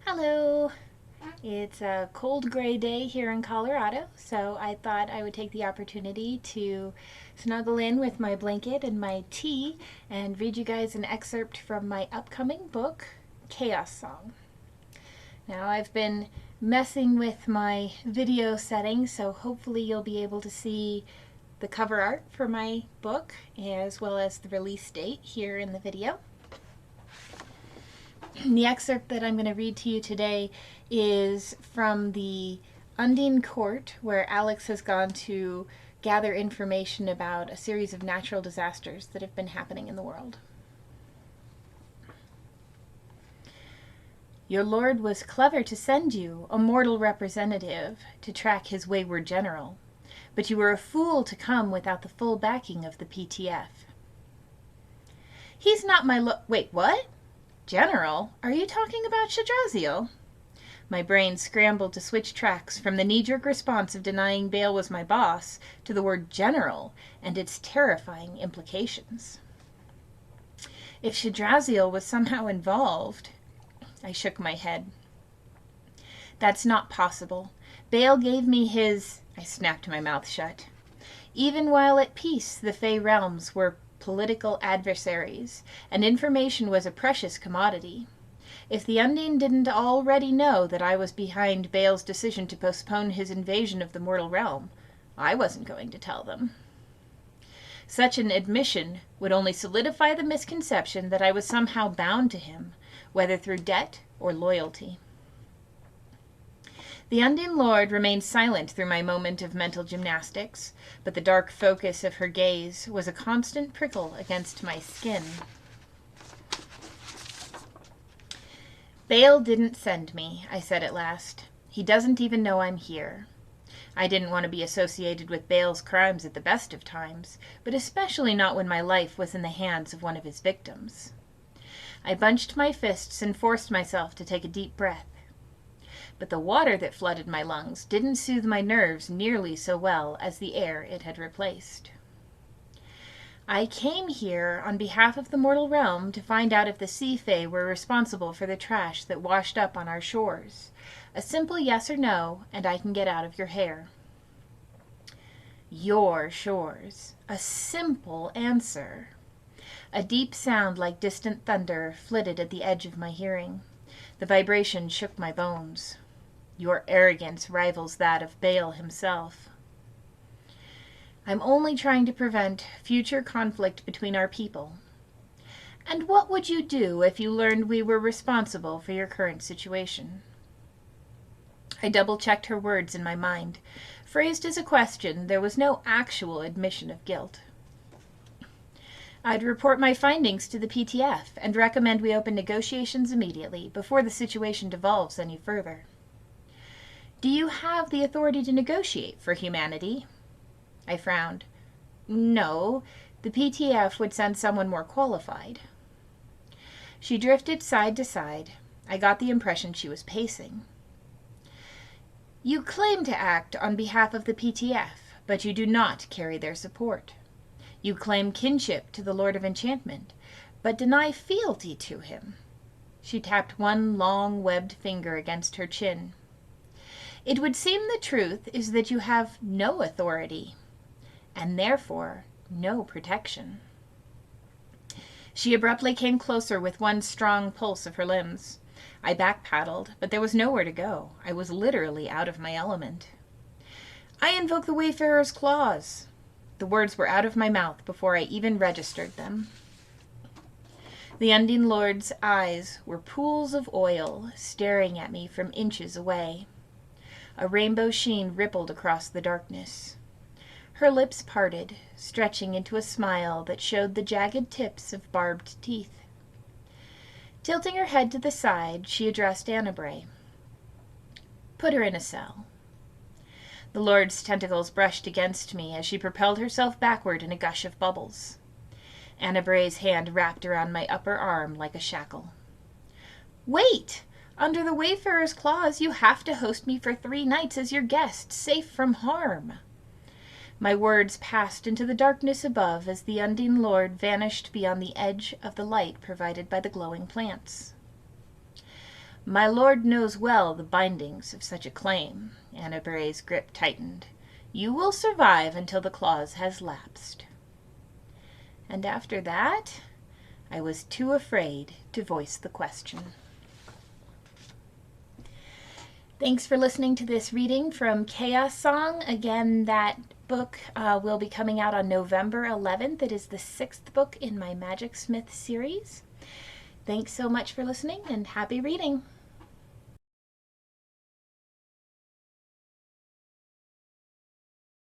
Hello! It's a cold gray day here in Colorado, so I thought I would take the opportunity to snuggle in with my blanket and my tea and read you guys an excerpt from my upcoming book, Chaos Song. Now, I've been messing with my video settings, so hopefully you'll be able to see the cover art for my book as well as the release date here in the video. The excerpt that I'm going to read to you today is from the Undine Court, where Alex has gone to gather information about a series of natural disasters that have been happening in the world. Your lord was clever to send you, a mortal representative, to track his wayward general, but you were a fool to come without the full backing of the PTF. He's not my Wait, what? General? Are you talking about Shadraziel? My brain scrambled to switch tracks from the knee-jerk response of denying Bale was my boss to the word general and its terrifying implications. If Shadraziel was somehow involved, I shook my head. That's not possible. Bale gave me his... I snapped my mouth shut. Even while at peace, the Fey realms were political adversaries, and information was a precious commodity. If the Undine didn't already know that I was behind Bale's decision to postpone his invasion of the mortal realm, I wasn't going to tell them. Such an admission would only solidify the misconception that I was somehow bound to him, whether through debt or loyalty. The Undine Lord remained silent through my moment of mental gymnastics, but the dark focus of her gaze was a constant prickle against my skin. Bale didn't send me, I said at last. He doesn't even know I'm here. I didn't want to be associated with Bale's crimes at the best of times, but especially not when my life was in the hands of one of his victims. I bunched my fists and forced myself to take a deep breath. But the water that flooded my lungs didn't soothe my nerves nearly so well as the air it had replaced. I came here on behalf of the mortal realm to find out if the Sea Fae were responsible for the trash that washed up on our shores. A simple yes or no, and I can get out of your hair. Your shores. A simple answer. A deep sound like distant thunder flitted at the edge of my hearing. The vibration shook my bones. Your arrogance rivals that of Bale himself. I'm only trying to prevent future conflict between our people. And what would you do if you learned we were responsible for your current situation? I double-checked her words in my mind. Phrased as a question, there was no actual admission of guilt. I'd report my findings to the PTF and recommend we open negotiations immediately before the situation devolves any further. Do you have the authority to negotiate for humanity? I frowned. No, the PTF would send someone more qualified. She drifted side to side. I got the impression she was pacing. You claim to act on behalf of the PTF, but you do not carry their support. You claim kinship to the Lord of Enchantment, but deny fealty to him. She tapped one long, webbed finger against her chin. It would seem the truth is that you have no authority, and therefore no protection. She abruptly came closer with one strong pulse of her limbs. I backpedaled, but there was nowhere to go. I was literally out of my element. I invoke the Wayfarer's Claws. The words were out of my mouth before I even registered them. The Undine Lord's eyes were pools of oil staring at me from inches away. A rainbow sheen rippled across the darkness. Her lips parted, stretching into a smile that showed the jagged tips of barbed teeth. Tilting her head to the side, she addressed Annabray. Put her in a cell. The Lord's tentacles brushed against me as she propelled herself backward in a gush of bubbles. Annabray's hand wrapped around my upper arm like a shackle. Wait! Under the Wayfarer's Clause, you have to host me for 3 nights as your guest, safe from harm. My words passed into the darkness above as the Undine Lord vanished beyond the edge of the light provided by the glowing plants. My lord knows well the bindings of such a claim. Anna Bray's grip tightened. You will survive until the clause has lapsed. And after that, I was too afraid to voice the question. Thanks for listening to this reading from Chaos Song. Again, that book will be coming out on November 11th. It is the 6th book in my Magic Smith series. Thanks so much for listening, and happy reading.